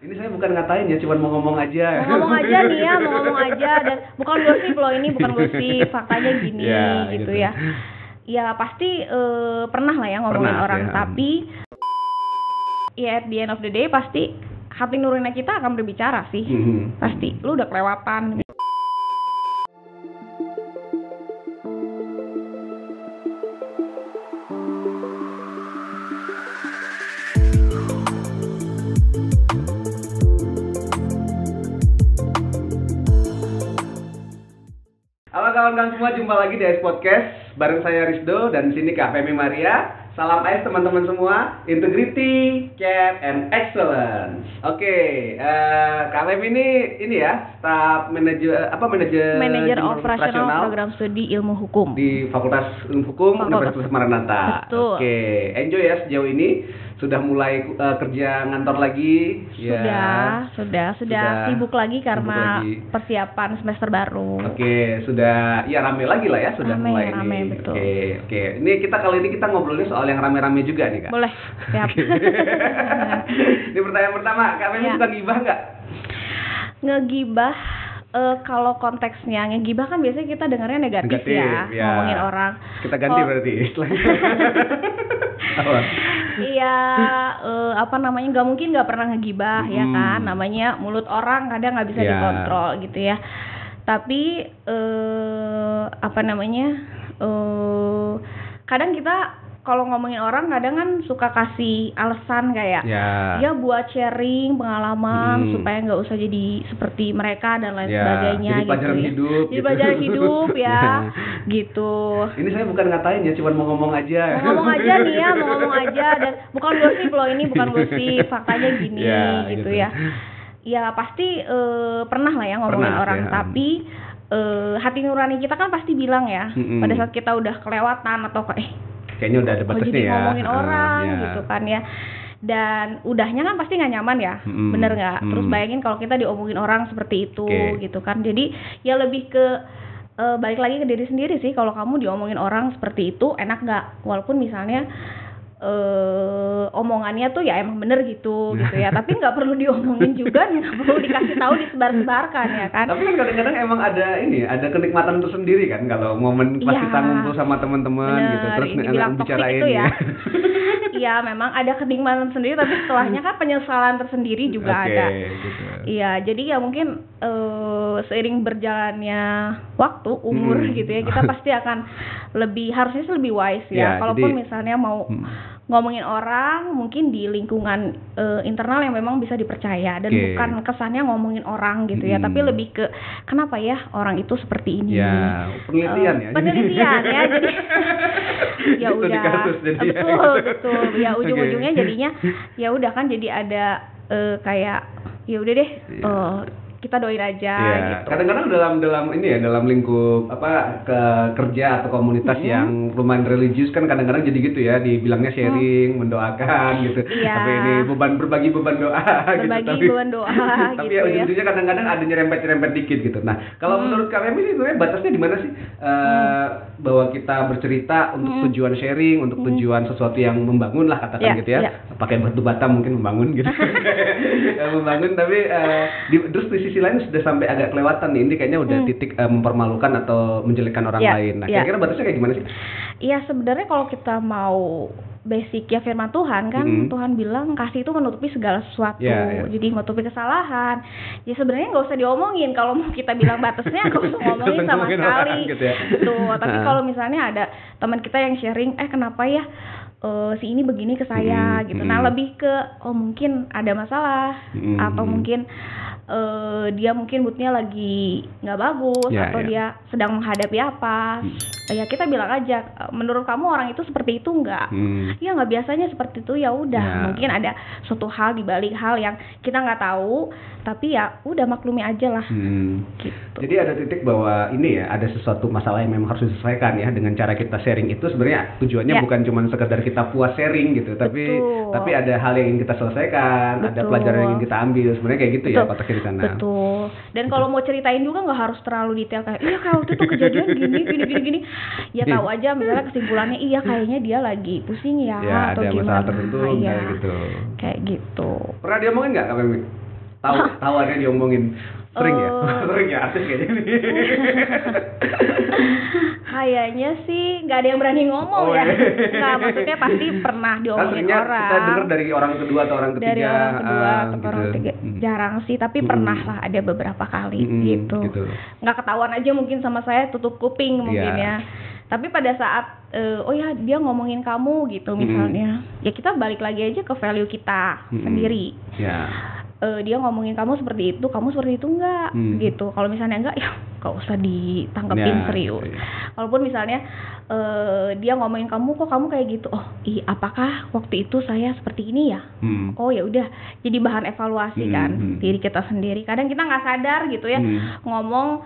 Ini saya bukan ngatain ya, cuma mau ngomong aja. Mau ngomong aja nih ya, mau ngomong aja. Dan bukan gosip loh, ini bukan gosip, faktanya gini Ya, gitu gitu. ya. Ya pasti pernah lah ya ngomongin Pernah, orang, ya. tapi ya at the end of the day pasti hati nurani kita akan berbicara sih. Pasti, lu udah kelewatan. Halo kawan-kawan semua, jumpa lagi di AIS Podcast bareng saya Rizdo dan di sini Kak Femi Maria. Salam AIS teman-teman semua, integrity, care, and excellence. Oke, Kak Femi ini ya, staf manajer Manajer operasional program studi ilmu hukum di Fakultas Ilmu Hukum Universitas Maranatha. Betul. Oke, enjoy ya sejauh ini. Sudah mulai kerja ngantor lagi? Sudah sibuk lagi karena persiapan semester baru. Oke, sudah ya rame lagi lah ya, sudah mulai rame, nih. betul. Oke. Ini kali ini kita ngobrolnya soal yang rame-rame juga nih, Kak. Boleh, siap. Ini pertanyaan pertama, Kak Femi suka gibah nggak? Ngegibah, kalau konteksnya ngegibah kan biasanya kita dengarnya negatif ya, ngomongin orang. Kita ganti berarti. Iya, nggak mungkin nggak pernah ngegibah ya kan, namanya mulut orang kadang nggak bisa dikontrol gitu ya. Tapi kadang kita kalau ngomongin orang kadang kan suka kasih alasan kayak ya buat sharing pengalaman supaya nggak usah jadi seperti mereka dan lain sebagainya jadi pelajaran gitu hidup, jadi pelajaran hidup ya gitu. Ini saya bukan ngatain ya, cuma mau ngomong aja. Mau ngomong aja nih ya, mau ngomong aja, dan bukan gosip loh, ini bukan gosip, faktanya gini gitu ya. Ya pasti pernah lah ya ngomongin orang, tapi hati nurani kita kan pasti bilang ya pada saat kita udah kelewatan atau kayaknya udah ada batasnya jadi ya. ngomongin orang gitu kan ya. Dan udahnya kan pasti nggak nyaman ya, bener nggak? Terus bayangin kalau kita diomongin orang seperti itu gitu kan. Jadi ya lebih ke balik lagi ke diri sendiri sih. Kalau kamu diomongin orang seperti itu enak nggak? Walaupun misalnya omongannya tuh ya emang bener gitu ya, tapi nggak perlu diomongin juga, nggak perlu dikasih tahu, disebar-sebarkan ya kan. Tapi kan kadang-kadang emang ada kenikmatan tersendiri kan kalau momen pas kita ngumpul sama teman-teman gitu, terus bicarain itu ya. Iya, memang ada kenikmatan sendiri, tapi setelahnya kan penyesalan tersendiri juga ada. Gitu. Iya, jadi ya mungkin seiring berjalannya waktu, umur gitu ya, kita pasti akan harusnya lebih wise ya. Kalaupun misalnya mau ngomongin orang, mungkin di lingkungan internal yang memang bisa dipercaya dan bukan kesannya ngomongin orang gitu ya, tapi lebih ke kenapa ya orang itu seperti ini. Ya, penelitian ya. Jadi ya udah. Betul. Ya ujung-ujungnya jadinya ya udah kan, jadi ada kayak ya udah deh, kita doain aja gitu. Kadang-kadang dalam lingkup kerja atau komunitas yang lumayan religius kan kadang-kadang jadi gitu ya, dibilangnya sharing, mendoakan gitu. Tapi ini berbagi beban doa beban doa tapi gitu ya ujung-ujungnya kadang-kadang ada nyerempet-nyerempet dikit gitu. Nah, kalau menurut Kak Femi sebenarnya batasnya di mana sih? Bahwa kita bercerita untuk tujuan sharing, untuk tujuan sesuatu yang membangun lah katakan gitu ya. Pakai batu bata mungkin membangun gitu. Membangun, tapi terus di sisi lain sudah sampai agak kelewatan nih, ini kayaknya udah titik mempermalukan atau menjelekkan orang lain. Nah, kira-kira batasnya kayak gimana sih? Iya, sebenarnya kalau kita mau basic ya firman Tuhan kan, Tuhan bilang kasih itu menutupi segala sesuatu. Jadi menutupi kesalahan. Ya sebenarnya nggak usah diomongin, kalau mau kita bilang batasnya nggak usah ngomongin sama sekali gitu ya. Tapi kalau misalnya ada teman kita yang sharing, kenapa ya si ini begini ke saya gitu. Nah, lebih ke mungkin ada masalah atau mungkin dia mungkin moodnya lagi nggak bagus atau dia sedang menghadapi apa. Ya kita bilang aja, menurut kamu orang itu seperti itu nggak? Ya nggak, biasanya seperti itu. Ya udah, mungkin ada suatu hal di balik hal yang kita nggak tahu, tapi ya udah maklumi aja lah. Gitu. Jadi ada titik bahwa ini ya, ada sesuatu masalah yang memang harus diselesaikan ya, dengan cara kita sharing itu sebenarnya tujuannya bukan cuma sekedar kita puas sharing gitu, tapi ada hal yang ingin kita selesaikan, ada pelajaran yang ingin kita ambil, sebenarnya kayak gitu ya kotaknya di sana. Betul. Dan kalau mau ceritain juga nggak harus terlalu detail kayak kayak waktu itu kejadian gini. Ya tahu aja misalnya kesimpulannya kayaknya dia lagi pusing ya atau ada gimana. masalah tertentu kayak gitu. Kayak gitu. Pernah diomongin nggak Kak Femi? tahu aja diomongin sering ya? Sering ya artis kayaknya nih. Kayaknya sih nggak ada yang berani ngomong ya. Nggak, maksudnya pasti pernah diomongin orang. Kita dengar dari orang kedua atau orang ketiga. Dari orang kedua atau gitu. orang ketiga. Jarang sih, tapi pernah lah ada beberapa kali gitu. Nggak ketahuan aja mungkin sama saya, tutup kuping mungkin ya. Tapi pada saat oh ya dia ngomongin kamu gitu misalnya, ya kita balik lagi aja ke value kita sendiri. Dia ngomongin kamu seperti itu enggak gitu. Kalau misalnya enggak, ya gak usah ditanggepin serius. Walaupun misalnya dia ngomongin kamu, kok kamu kayak gitu, oh apakah waktu itu saya seperti ini ya? Oh ya udah, jadi bahan evaluasi kan diri kita sendiri. Kadang kita nggak sadar gitu ya, ngomong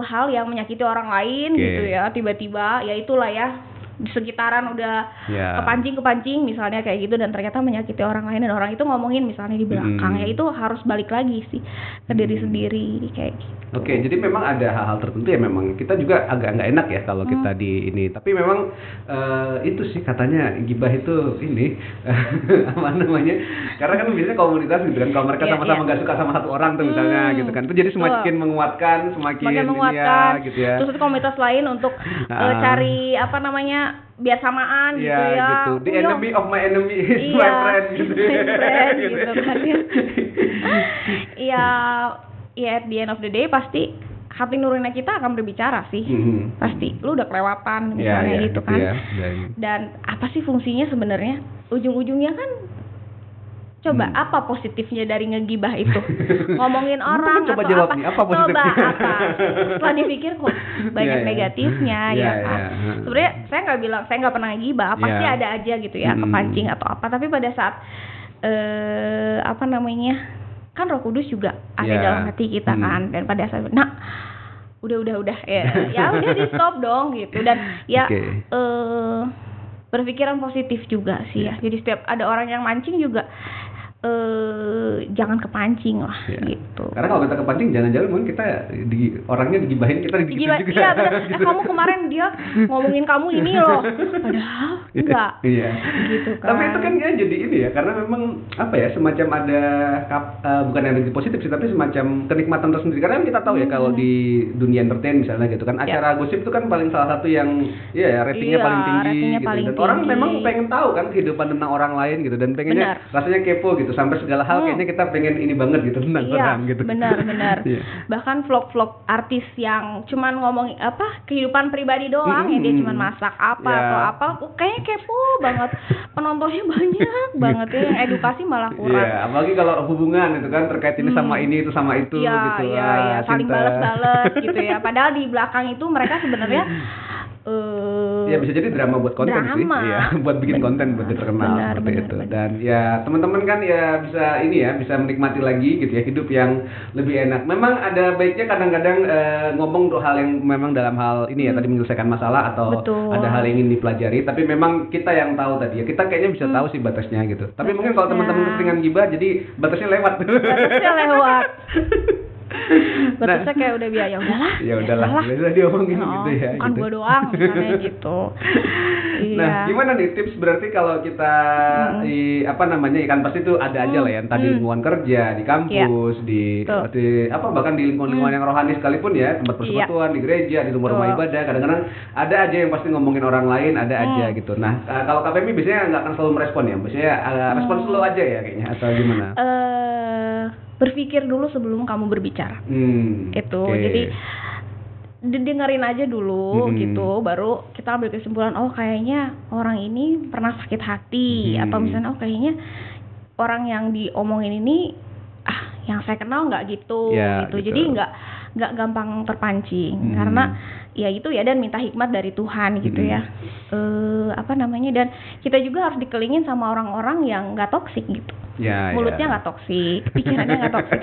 hal yang menyakiti orang lain gitu ya, tiba-tiba ya itulah ya, di sekitaran udah kepancing misalnya kayak gitu, dan ternyata menyakiti orang lain, dan orang itu ngomongin misalnya di belakang, ya itu harus balik lagi sih ke diri sendiri kayak gitu. Oke, jadi memang ada hal-hal tertentu ya memang kita juga agak nggak enak ya kalau kita di ini, tapi memang itu sih katanya gibah itu ini apa namanya, karena kan biasanya komunitas gitu kan, kalau mereka sama-sama nggak suka sama satu orang tuh misalnya gitu kan, itu jadi semakin menguatkan, semakin menguatkan gitu ya. Terus komunitas lain untuk cari apa namanya, biar samaan gitu ya. Gitu. The enemy of my enemy is my friend gitu. Gitu kan ya. At the end of the day pasti hati nurani kita akan berbicara sih. Pasti lu udah kelewatan misalnya gitu kan. Dan apa sih fungsinya sebenarnya? Ujung-ujungnya kan coba apa positifnya dari ngegibah itu? Ngomongin orang coba atau jawab apa? Nih, apa positifnya? Coba apa? Setelah dipikir kok banyak negatifnya ya kan. Sebenarnya saya nggak pernah ngegibah, pasti ada aja gitu ya, kepancing atau apa. Tapi pada saat apa namanya, kan Roh Kudus juga ada dalam hati kita kan, dan pada saat udah ya udah di stop dong gitu, dan berpikiran positif juga sih ya. Jadi setiap ada orang yang mancing juga jangan kepancing lah gitu. Karena kalau kita kepancing, jangan-jangan mungkin kita orangnya digibahin, kita digibahin juga. Iya benar. Kamu kemarin dia ngomongin kamu ini loh, padahal enggak. Gitu kan. Tapi itu kan ya jadi ini ya, karena memang apa ya, semacam ada bukan energi positif sih, tapi semacam kenikmatan tersendiri. Karena kan kita tahu ya kalau di dunia entertain misalnya gitu kan, acara gosip itu kan paling salah satu yang ratingnya paling tinggi gitu. Dan orang memang pengen tahu kan kehidupan tentang orang lain gitu, dan pengennya rasanya kepo gitu. Sampai segala hal kayaknya kita pengen ini banget gitu tentang orang gitu. Benar. Bahkan vlog-vlog artis yang cuman ngomong apa kehidupan pribadi doang, ya dia cuman masak apa atau apa, kayaknya kepo banget. Penontonnya banyak banget ya, yang edukasi malah kurang. Apalagi kalau hubungan itu kan terkait ini sama ini itu sama itu gitu. Saling balas-balas gitu ya. Padahal di belakang itu mereka sebenarnya bisa jadi drama buat konten sih, buat bikin konten buat terkenal seperti itu. Dan ya teman-teman kan ya bisa ini ya, bisa menikmati lagi gitu ya hidup yang lebih enak. Memang ada baiknya kadang-kadang ngomong hal yang memang dalam hal ini ya, tadi menyelesaikan masalah atau ada hal yang ingin dipelajari, tapi memang kita yang tahu tadi ya, kita kayaknya bisa tahu sih batasnya gitu. Tapi mungkin kalau teman-teman keseringan gibah, jadi batasnya lewat. Batasnya kayak udah biaya udahlah biasa diomongin gitu ya, bukan gitu. Gua doang misalnya gitu. Nah, gimana nih tips berarti kalau kita apa namanya, kan pasti itu ada aja lah ya, entah di lingkungan kerja, di kampus, di apa bahkan di lingkungan yang rohani sekalipun ya, tempat persekutuan, di gereja, di rumah ibadah, kadang-kadang ada aja yang pasti ngomongin orang lain, ada aja gitu. Nah, kalau KPMI biasanya nggak akan selalu merespon ya, biasanya respon slow aja ya kayaknya, atau gimana? Berpikir dulu sebelum kamu berbicara. Jadi dengerin aja dulu gitu, baru kita ambil kesimpulan, oh kayaknya orang ini pernah sakit hati, atau misalnya oh kayaknya orang yang diomongin ini yang saya kenal nggak gitu. Jadi nggak gampang terpancing, karena ya itu ya, dan minta hikmat dari Tuhan gitu ya. Apa namanya, dan kita juga harus dikelilingin sama orang-orang yang nggak toksik gitu. Mulutnya nggak toksik, pikirannya nggak toksik.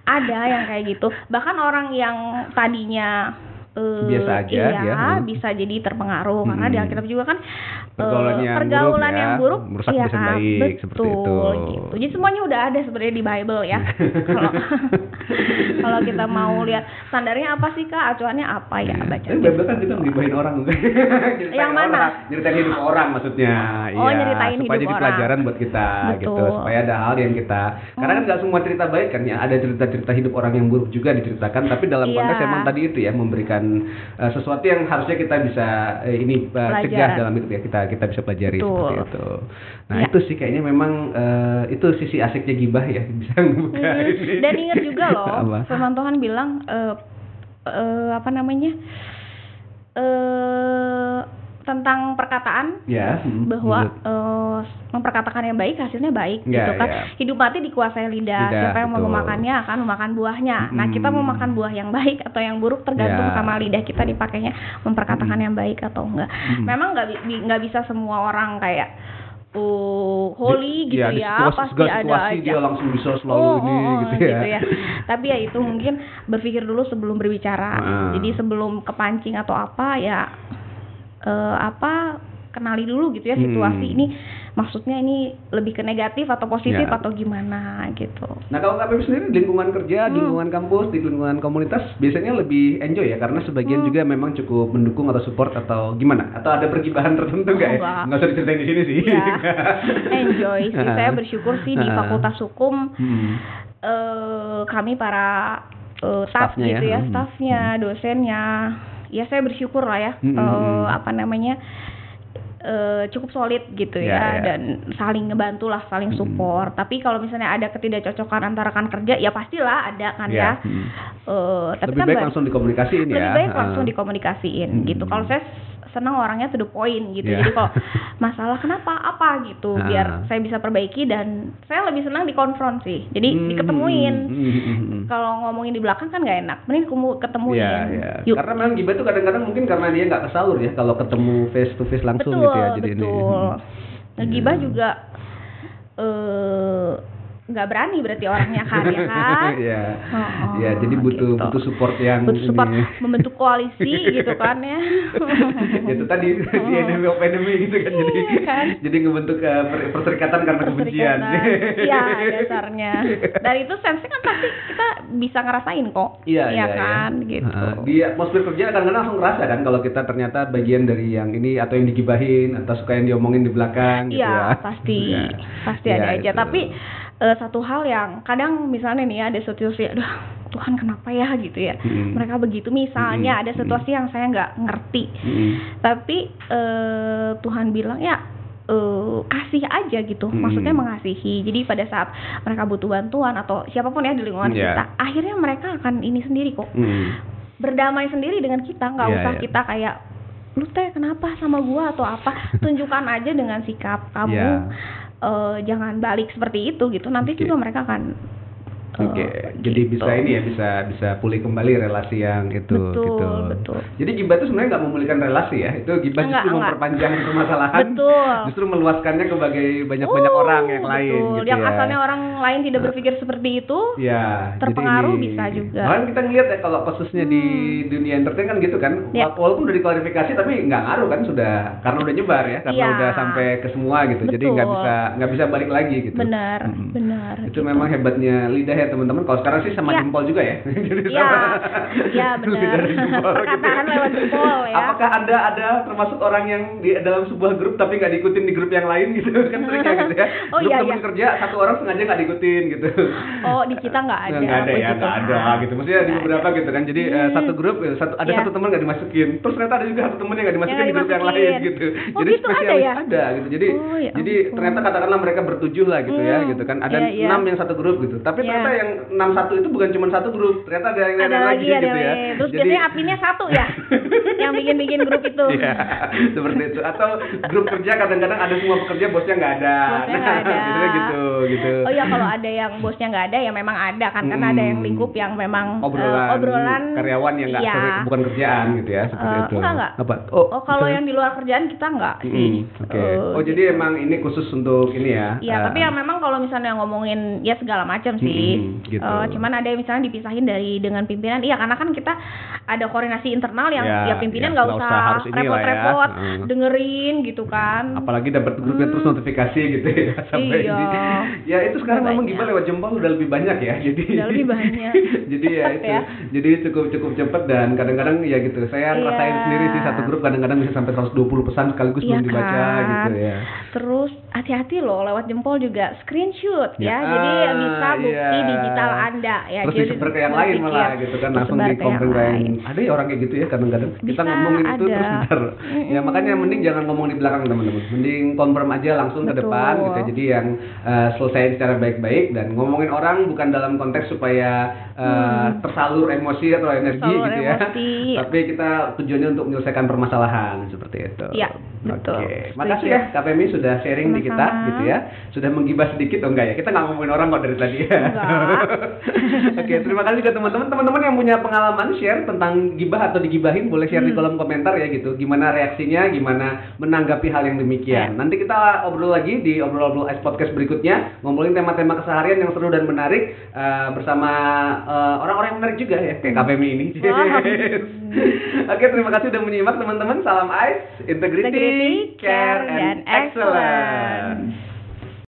Ada yang kayak gitu. Bahkan orang yang tadinya biasa aja bisa jadi terpengaruh, karena di Alkitab juga kan pergaulan yang buruk merusak kebiasaan baik, betul, seperti itu. Gitu. Jadi semuanya udah ada sebenarnya di Bible ya. Kalau kita mau lihat standarnya apa sih Kak, acuannya apa ya, baca. Bible kan kita ngibahin orang. Yang mana? Nyeritain hidup orang maksudnya. Oh, nyeritain hidup orang. Supaya jadi pelajaran buat kita. Betul. Gitu. Supaya ada hal yang kita, karena kan nggak semua cerita baik kan ya, ada cerita-cerita hidup orang yang buruk juga diceritakan, tapi dalam konteks emang tadi itu ya, memberikan sesuatu yang harusnya kita bisa cegah dalam hidup ya, kita bisa pelajari. Betul. Seperti itu. Nah itu sih kayaknya memang itu sisi asiknya gibah ya, bisa ngebuka ini. Dan ingat juga loh, firman Tuhan bilang tentang perkataan bahwa memperkatakan yang baik hasilnya baik gitu kan. Hidup mati dikuasai lidah. Siapa yang mau memakannya akan memakan buahnya. Nah kita mau makan buah yang baik atau yang buruk tergantung sama lidah kita dipakainya memperkatakan yang baik atau enggak. Memang nggak bisa semua orang kayak holy gitu ya, pasti ada aja. Dia langsung bisa selalu gitu ya. Tapi ya itu mungkin berpikir dulu sebelum berbicara. Jadi sebelum kepancing atau apa ya kenali dulu gitu ya situasi ini, maksudnya ini lebih ke negatif atau positif atau gimana gitu. Nah kalau KPM sendiri di lingkungan kerja, di lingkungan kampus, di lingkungan komunitas biasanya lebih enjoy ya, karena sebagian juga memang cukup mendukung atau support atau gimana? Atau ada pergibahan tertentu nggak ya? Nggak usah diceritain di sini sih. Ya, enjoy sih, saya bersyukur sih di Fakultas Hukum kami para staff gitu ya, staffnya, dosennya. Ya saya bersyukur lah ya, cukup solid gitu ya, dan saling ngebantu lah, saling support. Tapi kalau misalnya ada ketidakcocokan antara rekan kerja, ya pastilah ada kan ya. Tapi lebih kan baik langsung dikomunikasiin ya. Lebih baik langsung dikomunikasiin gitu. Kalau saya senang orangnya to the point gitu. Jadi kalau masalah kenapa apa gitu, biar saya bisa perbaiki, dan saya lebih senang dikonfront sih. Jadi diketemuin. Kalau ngomongin di belakang kan nggak enak. Mending ketemuin. Yuk. Karena memang gibah tuh kadang-kadang mungkin karena dia nggak kesalur ya kalau ketemu face to face langsung gitu ya. Jadi betul. Ngegibah juga nggak berani berarti orangnya kan ya kan. Ya jadi butuh support yang membentuk koalisi gitu kan ya. Itu tadi di enemy of enemy gitu kan, jadi ngebentuk perserikatan karena kebencian. Iya dasarnya. Dari itu sense kan pasti kita bisa ngerasain kok. Iya kan gitu. Di atmosfer kerja kadang-kadang langsung ngerasa kan kalau kita ternyata bagian dari yang ini atau yang digibahin atau suka yang diomongin di belakang gitu ya. Iya pasti ada aja. Tapi satu hal yang kadang misalnya nih ada situasi, aduh Tuhan kenapa ya gitu ya, mereka begitu misalnya ada situasi yang saya nggak ngerti, tapi Tuhan bilang ya kasih aja gitu, maksudnya mengasihi. Jadi pada saat mereka butuh bantuan atau siapapun ya di lingkungan kita, akhirnya mereka akan ini sendiri kok, berdamai sendiri dengan kita, nggak usah kita kayak lu teh kenapa sama gua atau apa, tunjukkan aja dengan sikap kamu. Jangan balik seperti itu gitu, nanti juga mereka akan jadi bisa ini ya, bisa pulih kembali relasi yang itu. Betul. Jadi gibah itu sebenarnya nggak memulihkan relasi ya, itu gibah justru memperpanjang permasalahan. Justru meluaskannya ke banyak orang yang lain. Gitu yang asalnya orang lain tidak berpikir seperti itu, terpengaruh bisa juga. Bahkan kita ngeliat ya kalau khususnya di dunia entertain kan gitu kan, walaupun udah diklarifikasi tapi nggak ngaruh kan, karena udah nyebar ya, karena udah sampai ke semua gitu. Jadi nggak bisa balik lagi gitu. Benar. Itu memang hebatnya lidah ya teman-teman. Kalau sekarang sih sama jempol juga ya. Iya benar. Perkataan lewat jempol ya. Apakah ada termasuk orang yang di dalam sebuah grup tapi nggak diikutin di grup yang lain gitu kan, seringnya gitu ya. Grup teman kerja satu orang sengaja nggak diikutin gitu. Oh di kita nggak ada. Nggak ada gitu. Maksudnya di beberapa gitu kan. Jadi satu grup ada satu teman nggak dimasukin. Terus ternyata ada juga satu teman yang nggak dimasukin di grup yang lain gitu. Jadi gitu ada gitu. Jadi ternyata katakanlah mereka bertujuh lah gitu ya gitu kan. Ada 6 yang satu grup gitu. Tapi ternyata yang 61 itu bukan cuma satu grup, ternyata ada yang lagi gitu ya. Terus biasanya adminnya satu ya, yang bikin grup itu. Iya, seperti itu. Atau grup kerja kadang-kadang ada semua pekerja, bosnya nggak ada. Biasanya gitu. Oh ya, kalau ada yang bosnya nggak ada ya memang ada kan, karena ada yang lingkup yang memang obrolan karyawan yang bukan kerjaan gitu ya, seperti itu. Enggak. Apa? Kalau yang di luar kerjaan kita nggak sih. Oke. Jadi emang ini khusus untuk ini ya. Iya, tapi ya memang kalau misalnya ngomongin ngomongin ya segala macam sih. Gitu. Cuman ada yang misalnya dipisahin dengan pimpinan. Iya, karena kan kita ada koordinasi internal yang ya pimpinan nggak usah repot-repot dengerin gitu kan. Apalagi dapat grupnya terus notifikasi gitu ya sampai ini. Ya itu sekarang memang gibah lewat jempol udah lebih banyak ya. Jadi udah lebih banyak. Jadi ya itu. Jadi cukup cepet dan kadang-kadang ya gitu. Saya ngerasain sendiri sih satu grup kadang-kadang bisa sampai 120 pesan sekaligus belum dibaca gitu ya. Terus hati-hati loh lewat jempol juga screenshot ya. Jadi bisa bukti digital Anda ya. Terus disebar ke yang lain malah gitu kan, langsung di komen ke yang ada ya orang kayak gitu ya kadang-kadang. Kita ngomongin itu terus bentar. Ya makanya mending jangan ngomong di belakang teman-teman. Mending confirm aja langsung ke depan gitu. Jadi yang selesai secara baik-baik dan ngomongin orang bukan dalam konteks supaya tersalur emosi atau energi gitu ya. Tapi kita tujuannya untuk menyelesaikan permasalahan seperti itu. Iya, betul. Oke. Makasih ya Kak Femi sudah sharing di kita gitu ya. Sudah menggibah sedikit enggak ya? Kita nggak ngomongin orang kok dari tadi ya. Oke, terima kasih ke teman-teman yang punya pengalaman share tentang gibah atau digibahin boleh share di kolom komentar ya gitu. Gimana reaksinya, gimana menanggapi hal yang demikian. Nanti kita obrol lagi di obrol Ice Podcast berikutnya, ngobrolin tema-tema keseharian yang seru dan menarik bersama orang-orang yang menarik juga ya kayak Kak Femi ini. Oke, terima kasih sudah menyimak teman-teman. Salam Ice, integrity, care, and excellence.